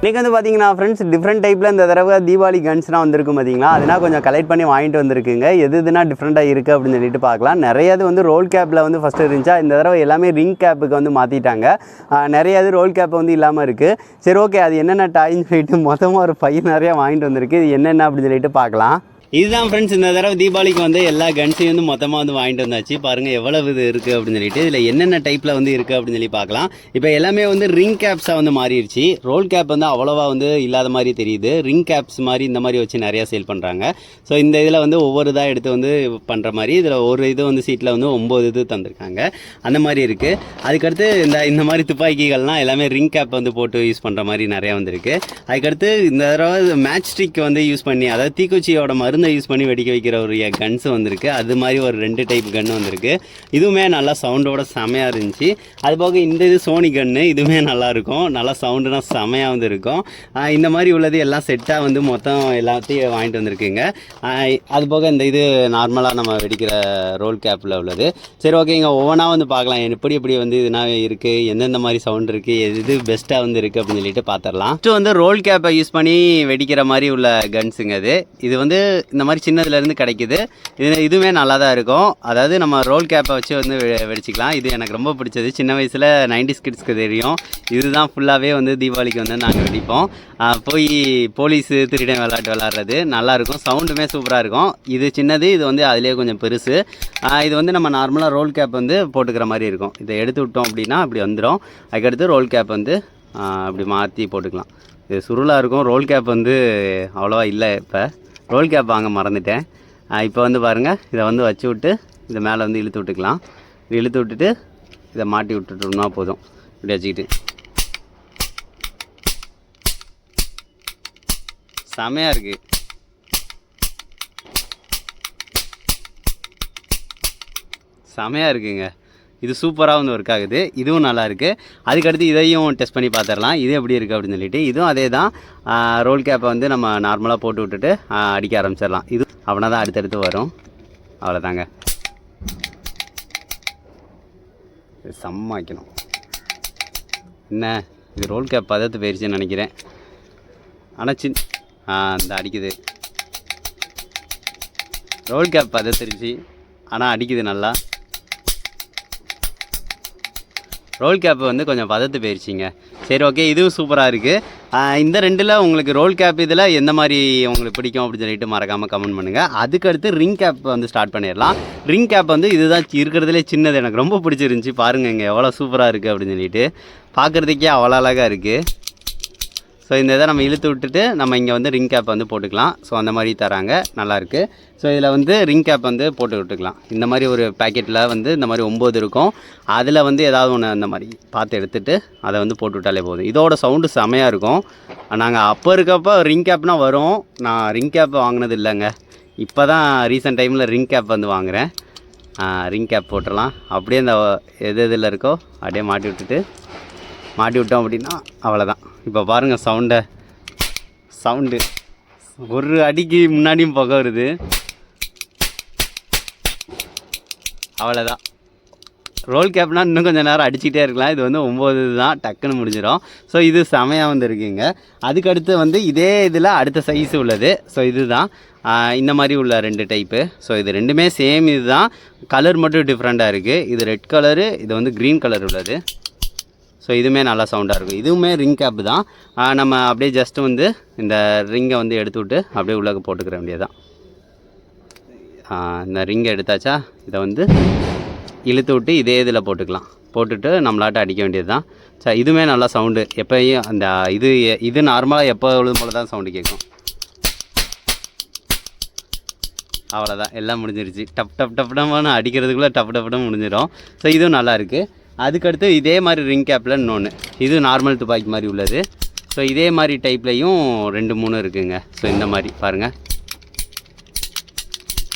இன்றைக்கி வந்து பார்த்தீங்கன்னா ஃப்ரெண்ட்ஸ் டிஃப்ரெண்ட் டைப்பில் இந்த தடவை தீபாவளி கன்ஸ்லாம் வந்திருக்கும் பார்த்தீங்களா, அதனால் கொஞ்சம் கலெக்ட் பண்ணி வாங்கிட்டு வந்திருக்குங்க. எதுனா டிஃப்ரெண்ட்டாக இருக்குது அப்படின்னு சொல்லிட்டு பார்க்கலாம். நிறையது வந்து ரோல் கேப்பில் வந்து ஃபஸ்ட்டு இருந்துச்சா, இந்த தடவை எல்லாமே ரிங் கேப்புக்கு வந்து மாற்றிட்டாங்க. நிறையாது ரோல் கேப் வந்து இல்லாமல் இருக்குது. சரி ஓகே, அது என்னென்ன டாயின்னு சொல்லிட்டு மொத்தமாக ஒரு பையன் நிறையா வாங்கிட்டு வந்திருக்கு. இது என்னென்ன அப்படின்னு சொல்லிட்டு பார்க்கலாம். இதுதான் ஃப்ரெண்ட்ஸ், இந்த தடவை தீபாவளிக்கு வந்து எல்லா கன்ஸையும் வந்து மொத்தமாக வந்து வாங்கிட்டு வந்தாச்சு. பாருங்கள் எவ்வளவு இது இருக்குது அப்படின்னு சொல்லிட்டு. இதில் என்னென்ன டைப்பில் வந்து இருக்குது அப்படின்னு சொல்லி பார்க்கலாம். இப்போ எல்லாமே வந்து ரிங் கேப்ஸாக வந்து மாறிடுச்சு. ரோல் கேப் வந்து அவ்வளோவா வந்து இல்லாத மாதிரி தெரியுது. ரிங் கேப்ஸ் மாதிரி இந்த மாதிரி வச்சு நிறையா சேல் பண்ணுறாங்க. ஸோ இந்த இதில் வந்து ஒவ்வொரு இதாக எடுத்து வந்து பண்ணுற மாதிரி இதில் ஒரு இது வந்து சீட்டில் வந்து 9 இது தந்திருக்காங்க. அந்த மாதிரி இருக்குது. அதுக்கடுத்து இந்த மாதிரி துப்பாக்கிகள்லாம் எல்லாமே ரிங் கேப் வந்து போட்டு யூஸ் பண்ணுற மாதிரி நிறையா வந்துருக்கு. அதுக்கடுத்து இந்த தடவை மேட்ச் ஸ்டிக் வந்து யூஸ் பண்ணி, அதாவது தீக்குச்சியோட மருந்து யூஸ் பண்ணி வெடிக்க வைக்கிற ஒரு கன்ஸ் வந்திருக்கு. அது மாதிரி ஒரு 2 டைப் கன்று வந்திருக்கு. இதுவுமே நல்லா சவுண்டோட செமையாக இருந்துச்சு. அது போக இந்த இது சோனி கன்று, இதுவுமே நல்லாயிருக்கும். நல்லா சவுண்டுனா செமையாக வந்து இருக்கும். இந்த மாதிரி உள்ளது எல்லாம் செட்டாக வந்து மொத்தம் எல்லாத்தையும் வாங்கிட்டு வந்திருக்குங்க. அது போக இந்த இது நார்மலாக நம்ம வெடிக்கிற ரோல் கேப்பில் உள்ளது. சரி ஓகே, இங்கே ஒவ்வொன்றா வந்து பார்க்கலாம். எப்படி வந்து இதுனா இருக்குது, எந்தெந்த மாதிரி சவுண்ட் இருக்குது, எது பெஸ்ட்டாக வந்து இருக்குது அப்படின்னு சொல்லிட்டு பார்த்துடலாம். ஃபஸ்ட்டு வந்து ரோல் கேப்பை யூஸ் பண்ணி வெடிக்கிற மாதிரி உள்ள கன்ஸுங்க. இது வந்து இந்த மாதிரி சின்னதுலேருந்து கிடைக்கிது. இதுவுமே நல்லா தான் இருக்கும். அதாவது நம்ம ரோல் கேப்பை வச்சு வந்து வெடிச்சிக்கலாம். இது எனக்கு ரொம்ப பிடிச்சது. சின்ன வயசில் 90s கிட்ஸ்க்கு தெரியும். இதுதான் ஃபுல்லாகவே வந்து தீபாவளிக்கு வந்து நாங்கள் வெடிப்போம். போய் போலீஸு திருடன் விளாட்றது நல்லாயிருக்கும். சவுண்டுமே சூப்பராக இருக்கும். இது சின்னது, இது வந்து அதிலே கொஞ்சம் பெருசு. இது வந்து நம்ம நார்மலாக ரோல் கேப் வந்து போட்டுக்கிற மாதிரி இருக்கும். இதை எடுத்து விட்டோம் அப்படின்னா அப்படி வந்துடும். அதுக்கடுத்து ரோல் கேப் வந்து அப்படி மாற்றி போட்டுக்கலாம். இது சுருளாக இருக்கும். ரோல் கேப் வந்து அவ்வளோவா இல்லை. இப்போ ரோல் கேப் வாங்க மறந்துட்டேன். இப்போ வந்து பாருங்கள், இதை வந்து வச்சு விட்டு இதை மேலே வந்து இழுத்து விட்டுக்கலாம். இழுத்து விட்டுட்டு இதை மாட்டி விட்டுட்டோம்னா போதும். இப்படி வச்சுக்கிட்டு செமையாக இருக்குது. செமையாக இருக்குங்க. இது சூப்பராக வந்து ஒர்க் ஆகுது. இதுவும் நல்லா இருக்குது. அதுக்கடுத்து இதையும் டெஸ்ட் பண்ணி பார்த்துடலாம், இது எப்படி இருக்குது அப்படின்னு சொல்லிட்டு. இதுவும் அதே தான். ரோல் கேப்பை வந்து நம்ம நார்மலாக போட்டு விட்டுட்டு அடிக்க ஆரம்பிச்சிடலாம். இது அப்படின்னா தான் அடுத்தடுத்து வரும். அவ்வளோதாங்க. இது செம்ம வைக்கணும். என்ன இது ரோல் கேப் பதத்து போயிடுச்சுன்னு நினைக்கிறேன். ஆனால் இந்த அடிக்குது. ரோல் கேப் பதத்துருச்சு, ஆனால் அடிக்குது நல்லா. ரோல் கேப்பு வந்து கொஞ்சம் பதத்து போயிடுச்சிங்க. சரி ஓகே, இதுவும் சூப்பராக இருக்குது. இந்த 2ல் உங்களுக்கு ரோல் கேப் இதில் எந்த மாதிரி உங்களுக்கு பிடிக்கும் அப்படின்னு சொல்லிட்டு மறக்காமல் கமெண்ட் பண்ணுங்கள். அதுக்கடுத்து ரிங் கேப் வந்து ஸ்டார்ட் பண்ணிடலாம். ரிங் கேப் வந்து இதுதான் இருக்கிறதுலே சின்னது. எனக்கு ரொம்ப பிடிச்சிருந்துச்சி. பாருங்கள் இங்கே எவ்வளோ சூப்பராக இருக்குது அப்படின்னு சொல்லிட்டு. பார்க்குறதுக்கே அவ்வளோ அழகாக இருக்குது. ஸோ இந்த இதை நம்ம இழுத்து விட்டுட்டு நம்ம இங்கே வந்து ரிங் கேப் வந்து போட்டுக்கலாம். ஸோ அந்த மாதிரி தராங்க, நல்லாயிருக்கு. ஸோ இதில் வந்து ரிங் கேப் வந்து போட்டு விட்டுக்கலாம். இந்த மாதிரி ஒரு பேக்கெட்டில் வந்து இந்த மாதிரி 9 இருக்கும். அதில் வந்து ஏதாவது ஒன்று அந்த மாதிரி பார்த்து எடுத்துகிட்டு அதை வந்து போட்டு விட்டாலே போதும். இதோட சவுண்டு செமையாக இருக்கும். நாங்கள் அப்போ இருக்கப்போ ரிங் கேப்னால் வரும். நான் ரிங் கேப் வாங்கினது இல்லைங்க. இப்போ தான் ரீசெண்ட் டைமில் ரிங் கேப் வந்து வாங்குகிறேன். ரிங் கேப் போட்டுடலாம். அப்படியே இந்த எது இருக்கோ அப்படியே மாட்டி விட்டோம் அப்படின்னா அவ்வளோதான். இப்போ பாருங்கள் சவுண்டு ஒரு அடிக்கு முன்னாடியும் புகை வருது. அவ்வளோதான். ரோல் கேப்னால் இன்னும் கொஞ்சம் நேரம் அடிச்சுக்கிட்டே இருக்கலாம். இது வந்து 9 தான், டக்குன்னு முடிஞ்சிடும். ஸோ இது செமையாக வந்து இருக்குங்க. அதுக்கடுத்து வந்து இதே இதில் அடுத்த சைஸு உள்ளது. ஸோ இதுதான் இந்த மாதிரி உள்ள 2 டைப்பு. ஸோ இது 2மே சேம். இது தான், கலர் மட்டும் டிஃப்ரெண்ட்டாக இருக்குது. இது ரெட் கலரு, இது வந்து க்ரீன் கலர் உள்ளது. ஸோ இதுவுமே நல்லா சவுண்டாக இருக்கும். இதுவுமே ரிங் கேப்பு தான். நம்ம அப்படியே ஜஸ்ட்டு வந்து இந்த ரிங்கை வந்து எடுத்து விட்டு அப்படியே உள்ளே போட்டுக்கிற வேண்டியதுதான். இந்த ரிங்கை எடுத்தாச்சா, இதை வந்து இழுத்து விட்டு இதே இதில் போட்டுக்கலாம். போட்டுட்டு நம்மளாட்ட அடிக்க வேண்டியது தான். சார் இதுவுமே நல்லா சவுண்டு. எப்போயும் அந்த இது நார்மலாக எப்போ உள்ளது போல தான் சவுண்டு கேட்கும். அவ்வளோதான், எல்லாம் முடிஞ்சிருச்சு. டப்னு அடிக்கிறதுக்குள்ளே டப்னு முடிஞ்சிடும். ஸோ இதுவும் நல்லா இருக்குது. அதுக்கடுத்து இதே மாதிரி ரிங் கேப்பில் இன்னொன்று, இது நார்மல் துப்பாக்கி மாதிரி உள்ளது. ஸோ இதே மாதிரி டைப்லையும் 2-3 இருக்குதுங்க. ஸோ இந்த மாதிரி பாருங்கள்.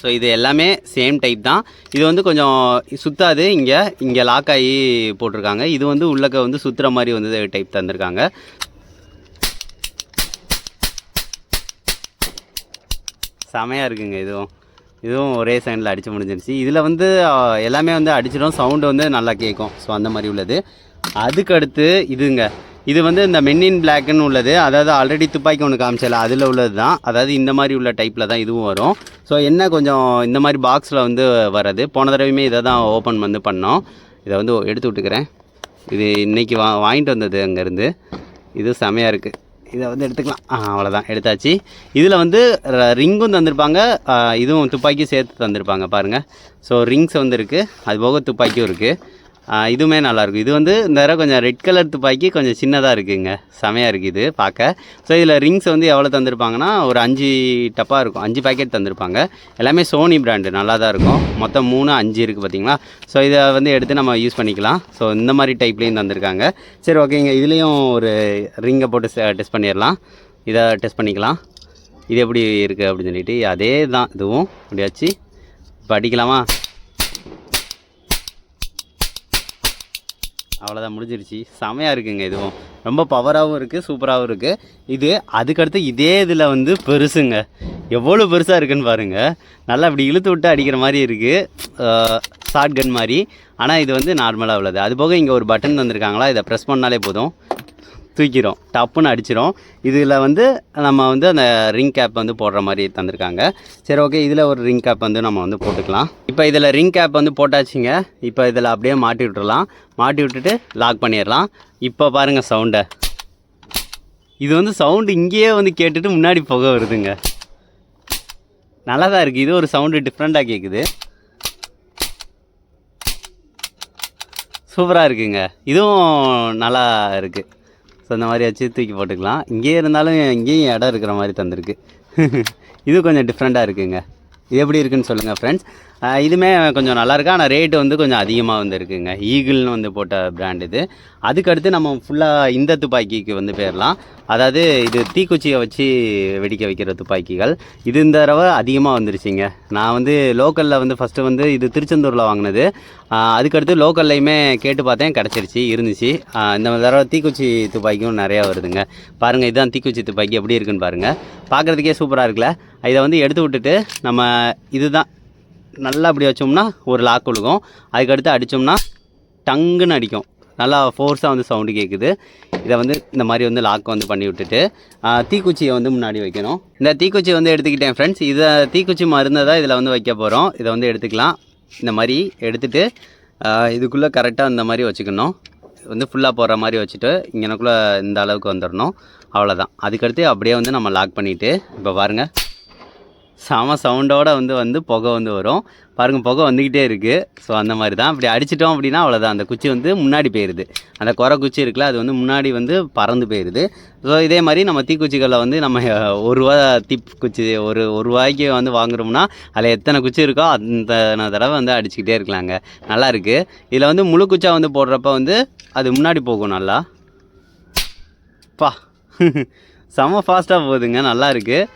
ஸோ இது எல்லாமே சேம் டைப் தான். இது வந்து கொஞ்சம் சுற்றாது. இங்கே லாக் ஆகி போட்டிருக்காங்க. இது வந்து உள்ளக்க வந்து சுற்றுற மாதிரி வந்து டைப் தந்திருக்காங்க. செமையாக இருக்குங்க. இதுவும் ஒரே சைடில் அடித்து முடிஞ்சிருச்சு. இதில் வந்து எல்லாமே வந்து அடிச்சிடும். சவுண்டு வந்து நல்லா கேட்கும். ஸோ அந்த மாதிரி உள்ளது. அதுக்கடுத்து இதுங்க, இது வந்து இந்த மென்னின் பிளாக்னு உள்ளது, அதாவது ஆல்ரெடி துப்பாக்கி ஒன்று காமிச்சல அதில் உள்ளது தான். அதாவது இந்த மாதிரி உள்ள டைப்பில் தான் இதுவும் வரும். ஸோ என்ன கொஞ்சம் இந்த மாதிரி பாக்ஸில் வந்து வரது. போன தடவையுமே இதை தான் ஓப்பன் வந்து பண்ணோம். இதை வந்து எடுத்து விட்டுக்கிறேன். இது இன்றைக்கி வாங்கிட்டு வந்தது அங்கேருந்து. இது செமையாக இருக்குது. இதை வந்து எடுத்துக்கலாம். அவ்வளோதான், எடுத்தாச்சு. இதில் வந்து ரிங்கும் தந்திருப்பாங்க, இதுவும் துப்பாக்கியும் சேர்த்து தந்திருப்பாங்க பாருங்கள். ஸோ ரிங்ஸ் வந்து இருக்குது, அது போக துப்பாக்கியும் இருக்குது. இதுவுமே நல்லாயிருக்கும். இது வந்து இந்த தடவை கொஞ்சம் ரெட் கலர் துப்பாக்கி கொஞ்சம் சின்னதாக இருக்குதுங்க, செமையாக இருக்குது இது பார்க்க. ஸோ இதில் ரிங்ஸ் வந்து எவ்வளோ தந்திருப்பாங்கன்னா ஒரு 5 டப்பா இருக்கும், 5 பேக்கெட் தந்திருப்பாங்க. எல்லாமே சோனி பிராண்டு, நல்லா தான் இருக்கும். மொத்தம் 3 5 இருக்குது பார்த்தீங்களா. ஸோ இதை வந்து எடுத்து நம்ம யூஸ் பண்ணிக்கலாம். ஸோ இந்த மாதிரி டைப்லேயும் தந்திருக்காங்க. சரி ஓகேங்க, இதுலேயும் ஒரு ரிங்கை போட்டு டெஸ்ட் பண்ணிடலாம். இதை டெஸ்ட் பண்ணிக்கலாம், இது எப்படி இருக்குது அப்படின்னு சொல்லிட்டு. அதே தான் இதுவும் அப்படியாச்சு. இப்போ அடிக்கலாமா? அவ்வளோதான், முடிஞ்சிருச்சு. செமையாக இருக்குங்க. இதுவும் ரொம்ப பவராகவும் இருக்குது, சூப்பராகவும் இருக்குது. இது அதுக்கடுத்து இதே இதில் வந்து பெருசுங்க, எவ்வளோ பெருசாக இருக்குதுன்னு பாருங்கள். நல்லா இப்படி இழுத்து விட்டு அடிக்கிற மாதிரி இருக்குது, ஷார்ட் கன் மாதிரி. ஆனால் இது வந்து நார்மலாக உள்ளது. அது போக இங்கே ஒரு பட்டன் தந்திருக்காங்களா, இதை ப்ரெஸ் பண்ணாலே போதும், தூக்கிடும், டப்புன்னு அடிச்சிடும். இதில் வந்து நம்ம வந்து அந்த ரிங் கேப் வந்து போடுற மாதிரி தந்திருக்காங்க. சரி ஓகே, இதில் ஒரு ரிங் கேப் வந்து நம்ம வந்து போட்டுக்கலாம். இப்போ இதில் ரிங் கேப் வந்து போட்டாச்சுங்க. இப்போ இதில் அப்படியே மாட்டி விட்டுறலாம். மாட்டி விட்டுட்டு லாக் பண்ணிடலாம். இப்போ பாருங்கள் சவுண்டை. இது வந்து சவுண்டு இங்கேயே வந்து கேட்டுட்டு முன்னாடி புகை வருதுங்க, நல்லா தான் இருக்குது. இது ஒரு சவுண்டு டிஃப்ரெண்ட்டாக கேட்குது, சூப்பராக இருக்குங்க. இதுவும் நல்லா இருக்குது. ஸோ இந்த மாதிரி வச்சு தூக்கி போட்டுக்கலாம். இங்கேயே இருந்தாலும் இங்கேயும் இடம் இருக்கிற மாதிரி தந்திருக்கு. இது கொஞ்சம் டிஃப்ரெண்ட்டாக இருக்குங்க. இது எப்படி இருக்குன்னு சொல்லுங்கள் ஃப்ரெண்ட்ஸ். இதுவுமே கொஞ்சம் நல்லாயிருக்கு, ஆனால் ரேட்டு வந்து கொஞ்சம் அதிகமாக வந்து இருக்குங்க. ஈகிள்னு வந்து போட்ட பிராண்ட் இது. அதுக்கடுத்து நம்ம ஃபுல்லாக இந்த துப்பாக்கிக்கு வந்து போயிடலாம். அதாவது இது தீக்குச்சியை வச்சு வெடிக்க வைக்கிற துப்பாக்கிகள். இது இந்த தடவை அதிகமாக வந்துருச்சுங்க. நான் வந்து லோக்கலில் வந்து ஃபஸ்ட்டு வந்து இது திருச்செந்தூரில் வாங்கினது. அதுக்கடுத்து லோக்கல்லையுமே கேட்டு பார்த்தேன், கிடச்சிருச்சு, இருந்துச்சு. இந்த தடவை தீக்குச்சி துப்பாக்கியும் நிறையா வருதுங்க. பாருங்கள், இதுதான் தீக்குச்சி துப்பாக்கி, எப்படி இருக்குன்னு பாருங்கள். பார்க்குறதுக்கே சூப்பராக இருக்குல்ல. இதை வந்து எடுத்து விட்டுட்டு நம்ம இதுதான் நல்லா அப்படி வச்சோம்னா ஒரு லாக் விழுகும். அதுக்கடுத்து அடித்தோம்னா டங்குன்னு அடிக்கும், நல்லா ஃபோர்ஸாக வந்து சவுண்டு கேட்குது. இதை வந்து இந்த மாதிரி வந்து லாக் வந்து பண்ணி விட்டுட்டு தீக்குச்சியை வந்து முன்னாடி வைக்கணும். இந்த தீக்குச்சி வந்து எடுத்துக்கிட்டேன் ஃப்ரெண்ட்ஸ். இதை தீக்குச்சி மருந்தை தான் இதில் வந்து வைக்க போகிறோம். இதை வந்து எடுத்துக்கலாம். இந்த மாதிரி எடுத்துகிட்டு இதுக்குள்ளே கரெக்டாக இந்த மாதிரி வச்சுக்கணும். வந்து ஃபுல்லாக போடுற மாதிரி வச்சுட்டு இங்கனக்குள்ளே இந்த அளவுக்கு வந்துடணும். அவ்வளோதான். அதுக்கடுத்து அப்படியே வந்து நம்ம லாக் பண்ணிவிட்டு இப்போ பாருங்கள், செம சவுண்டோடு வந்து புகை வந்து வரும் பாருங்கள், புகை வந்துக்கிட்டே இருக்குது. ஸோ அந்த மாதிரி தான். இப்படி அடிச்சிட்டோம் அப்படின்னா அவ்வளோதான், அந்த குச்சி வந்து முன்னாடி போயிடுது. அந்த குறை குச்சி இருக்குல்ல, அது வந்து முன்னாடி வந்து பறந்து போயிடுது. ஸோ இதே மாதிரி நம்ம தீக்குச்சிகளில் வந்து நம்ம ₹1 தீக்குச்சி ஒரு ரூபாய்க்கு வந்து வாங்குறோம்னா அதில் எத்தனை குச்சி இருக்கோ அந்த தடவை வந்து அடிச்சுக்கிட்டே இருக்கலாங்க. நல்லாயிருக்கு. இதில் வந்து முழு குச்சா வந்து போடுறப்ப வந்து அது முன்னாடி போகும் நல்லா. பா செம ஃபாஸ்ட்டாக போகுதுங்க, நல்லா இருக்குது.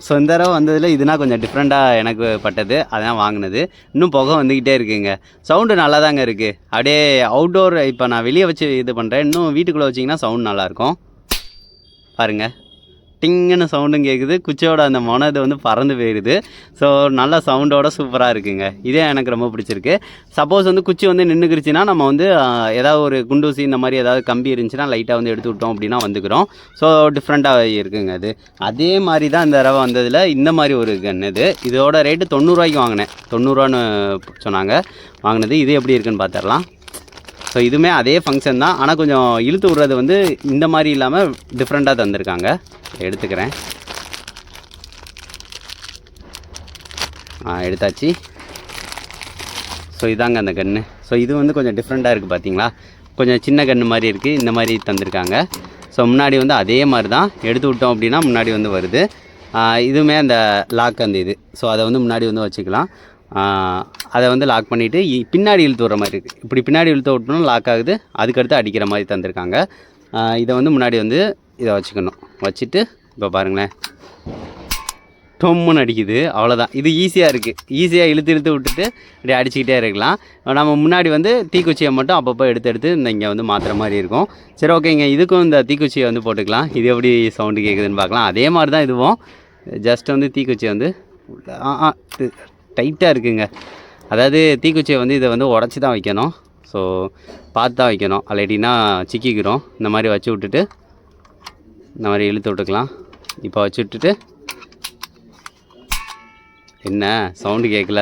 ஸோ இந்த தடவை வந்ததில் இதுனா கொஞ்சம் டிஃப்ரெண்ட்டாக எனக்கு பட்டது, அதான் வாங்கினது. இன்னும் புகை வந்துக்கிட்டே இருக்குங்க. சவுண்டு நல்லா தாங்க இருக்குது. அப்படியே அவுட்டோர், இப்போ நான் வெளியே வச்சு இது பண்ணுறேன். இன்னும் வீட்டுக்குள்ளே வச்சிங்கன்னா சவுண்ட் நல்லாயிருக்கும் பாருங்கள். டிங்குன்னு சவுண்டும் கேட்குது, குச்சியோட அந்த மொனது வந்து பறந்து போயிடுது. ஸோ நல்ல சவுண்டோட சூப்பராக இருக்குங்க. இதே எனக்கு ரொம்ப பிடிச்சிருக்கு. சப்போஸ் வந்து குச்சி வந்து நின்றுக்கிருச்சுன்னா நம்ம வந்து ஏதாவது ஒரு குண்டூசி இந்த மாதிரி ஏதாவது கம்பி இருந்துச்சுன்னா லைட்டாக வந்து எடுத்து விட்டோம் அப்படின்னா வந்துக்கிறோம். ஸோ டிஃப்ரெண்ட்டாக இருக்குங்க அது. அதே மாதிரி தான் இந்த தடவை வந்ததில் இந்த மாதிரி ஒரு கன் இது. இதோட ரேட்டு ₹90 வாங்கினேன். ₹90 சொன்னாங்க வாங்கினது. இது எப்படி இருக்குன்னு பார்த்துடலாம். ஸோ இதுவுமே அதே ஃபங்க்ஷன் தான், ஆனால் கொஞ்சம் இழுத்து விட்றது வந்து இந்த மாதிரி இல்லாமல் டிஃப்ரெண்ட்டாக தந்திருக்காங்க. எடுத்துக்கிறேன். எடுத்தாச்சு. ஸோ இதாங்க அந்த கன்று. ஸோ இது வந்து கொஞ்சம் டிஃப்ரெண்ட்டாக இருக்குது பார்த்தீங்களா, கொஞ்சம் சின்ன கன்று மாதிரி இருக்குது. இந்த மாதிரி தந்திருக்காங்க. ஸோ முன்னாடி வந்து அதே மாதிரி தான், எடுத்து விட்டோம் அப்படின்னா முன்னாடி வந்து வருது. இதுவுமே அந்த லாக் அந்த இது. ஸோ அதை வந்து முன்னாடி வந்து வச்சுக்கலாம். அதை வந்து லாக் பண்ணிவிட்டு பின்னாடி இழுத்து விட்ற மாதிரி இருக்குது. இப்படி பின்னாடி இழுத்து விட்டோம்னா லாக் ஆகுது. அதுக்கடுத்து அடிக்கிற மாதிரி தந்திருக்காங்க. இதை வந்து முன்னாடி வந்து இதை வச்சுக்கணும். வச்சுட்டு இப்போ பாருங்களேன், டொம்முன்னு அடிக்குது. அவ்வளோதான். இது ஈஸியாக இருக்குது. ஈஸியாக இழுத்து விட்டுட்டு இப்படி அடிச்சுக்கிட்டே இருக்கலாம். நம்ம முன்னாடி வந்து தீக்குச்சியை மட்டும் அப்பப்போ எடுத்து இந்த இங்கே வந்து மாற்றுற மாதிரி இருக்கும். சரி ஓகேங்க, இதுக்கும் இந்த தீக்குச்சியை வந்து போட்டுக்கலாம். இது எப்படி சவுண்டு கேட்குதுன்னு பார்க்கலாம். அதே மாதிரி தான் இதுவும். ஜஸ்ட் வந்து தீக்குச்சியை வந்து டைட்டாக இருக்குங்க. அதாவது தீக்குச்சியை வந்து இதை வந்து உடச்சி தான் வைக்கணும். ஸோ பார்த்து தான் வைக்கணும், இல்லாட்டினா சிக்கிக்கிறோம். இந்த மாதிரி வச்சு விட்டுட்டு இந்த மாதிரி இழுத்து விட்டுக்கலாம். இப்போ வச்சு விட்டுட்டு என்ன சவுண்டு கேட்கல,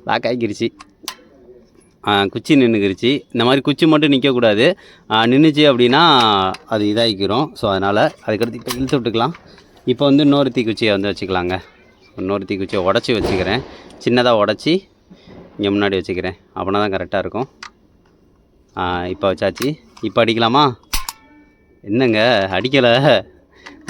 லாக் ஆகிக்கிருச்சு, குச்சி நின்றுக்கிருச்சு. இந்த மாதிரி குச்சி மட்டும் நிற்கக்கூடாது, நின்றுச்சு அப்படின்னா அது இதாகிக்கிறோம். ஸோ அதனால் அதுக்கடுத்து இப்போ இழுத்து விட்டுக்கலாம். இப்போ வந்து இன்னொரு தீக்குச்சியை வந்து வச்சுக்கலாங்க. இன்னொரு தீக்குச்சியை உடச்சி வச்சுக்கிறேன், சின்னதாக உடச்சி இங்கே முன்னாடி வச்சுக்கிறேன், அப்படின்னா தான் கரெக்டாக இருக்கும். இப்போ வச்சாச்சு. இப்போ அடிக்கலாமா? என்னங்க அடிக்கலை,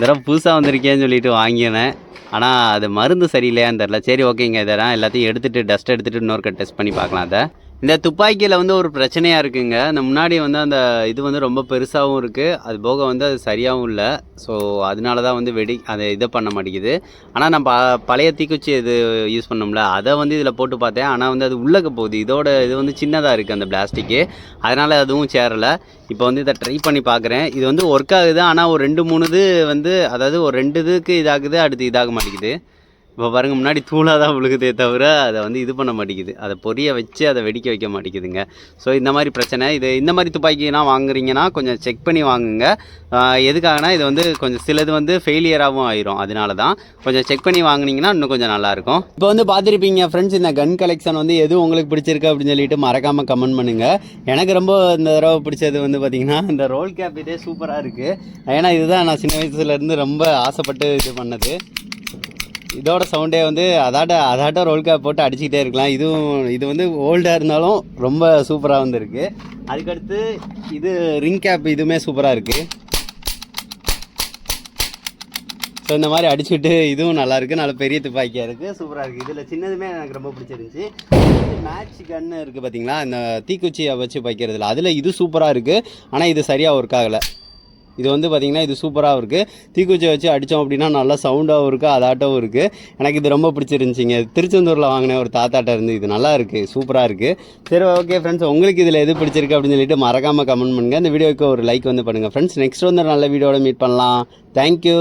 தடவை புதுசாக வந்திருக்கேன்னு சொல்லிட்டு வாங்கினேன், ஆனால் அது மருந்து சரியில்லையான்னு தெரில. சரி ஓகேங்க, இதெல்லாம் எல்லாத்தையும் எடுத்துகிட்டு டஸ்ட் எடுத்துகிட்டு இன்னொரு டெஸ்ட் பண்ணி பார்க்கலாம். அதை இந்த துப்பாக்கியில் வந்து ஒரு பிரச்சனையாக இருக்குங்க. அந்த முன்னாடி வந்து அந்த இது வந்து ரொம்ப பெருசாகவும் இருக்குது, அது போக வந்து அது சரியாகவும் இல்லை. ஸோ அதனால தான் வந்து அதை இதை பண்ண மாட்டேங்குது. ஆனால் நான் பழைய தீக்குச்சி இது யூஸ் பண்ணோம்ல, அதை வந்து இதில் போட்டு பார்த்தேன். ஆனால் வந்து அது உள்ளக்க போகுது, இதோட இது வந்து சின்னதாக இருக்குது அந்த பிளாஸ்டிக்கு, அதனால் அதுவும் சேரலை. இப்போ வந்து இதை ட்ரை பண்ணி பார்க்குறேன். இது வந்து ஒர்க் ஆகுது, ஆனால் ஒரு 2-3 இது வந்து, அதாவது ஒரு 2 இதுக்கு இதாகுது, அடுத்து இதாக மாட்டேங்குது. இப்போ பாருங்கள், முன்னாடி தூளாக தான் விழுகுதே தவிர அதை வந்து இது பண்ண மாட்டேங்குது, அதை பொரிய வச்சு அதை வெடிக்க வைக்க மாட்டேங்குதுங்க. ஸோ இந்த மாதிரி பிரச்சனை. இது இந்த மாதிரி துப்பாக்கிலாம் வாங்குறீங்கன்னா கொஞ்சம் செக் பண்ணி வாங்குங்க. எதுக்காகனா இது வந்து கொஞ்சம் சிலது வந்து ஃபெயிலியராகவும் ஆயிரும், அதனால தான் கொஞ்சம் செக் பண்ணி வாங்கினீங்கன்னா இன்னும் கொஞ்சம் நல்லாயிருக்கும். இப்போ வந்து பார்த்துருப்பீங்க ஃப்ரெண்ட்ஸ், இந்த கன் கலெக்ஷன் வந்து எது உங்களுக்கு பிடிச்சிருக்கு அப்படின்னு சொல்லிட்டு மறக்காமல் கமெண்ட் பண்ணுங்கள். எனக்கு ரொம்ப இந்த தடவை பிடிச்சது வந்து பார்த்திங்கன்னா இந்த ரோல் கேப் இதே சூப்பராக இருக்குது. ஏன்னா இதுதான் நான் சின்ன வயசுலேருந்து ரொம்ப ஆசைப்பட்டு இது பண்ணது. இதோட சவுண்டே வந்து அதாட்ட ரோல் கேப் போட்டு அடிச்சுக்கிட்டே இருக்கலாம். இது வந்து ஓல்டாக இருந்தாலும் ரொம்ப சூப்பராக வந்துருக்கு. அதுக்கடுத்து இது ரிங் கேப், இதுவுமே சூப்பராக இருக்குது. ஸோ இந்த மாதிரி அடிச்சுட்டு இதுவும் நல்லாயிருக்கு, நல்ல பெரிய துப்பாக்கியாக இருக்குது, சூப்பராக இருக்குது. இதில் சின்னதுமே எனக்கு ரொம்ப பிடிச்சிருந்துச்சி. மேட்ச் கன்னு இருக்குது பார்த்தீங்களா, இந்த தீக்குச்சியை வச்சு வைக்கிறதுல, அதில் இது சூப்பராக இருக்குது. ஆனால் இது சரியாக ஒர்க் ஆகலை. இது வந்து பார்த்திங்கன்னா இது சூப்பராக இருக்குது. தீக்குச்சி வச்சு அடித்தோம் அப்படின்னா நல்லா சவுண்டாகவும் இருக்குது, அதாட்டவும் இருக்குது. எனக்கு இது ரொம்ப பிடிச்சிருந்துச்சிங்க. திருச்செந்தூரில் வாங்கினேன் ஒரு தாத்தாட்ட இருந்து. இது நல்லா இருக்குது, சூப்பராக இருக்குது. சரி ஓகே ஃப்ரெண்ட்ஸ், உங்களுக்கு இதில் எது பிடிச்சிருக்கு அப்படின்னு சொல்லிட்டு மறக்காமல் கமெண்ட் பண்ணுங்கள். இந்த வீடியோவுக்கு ஒரு லைக் வந்து பண்ணுங்கள் ஃப்ரெண்ட்ஸ். நெக்ஸ்ட் வந்து நல்ல வீடியோட மீட் பண்ணலாம். தேங்க்யூ.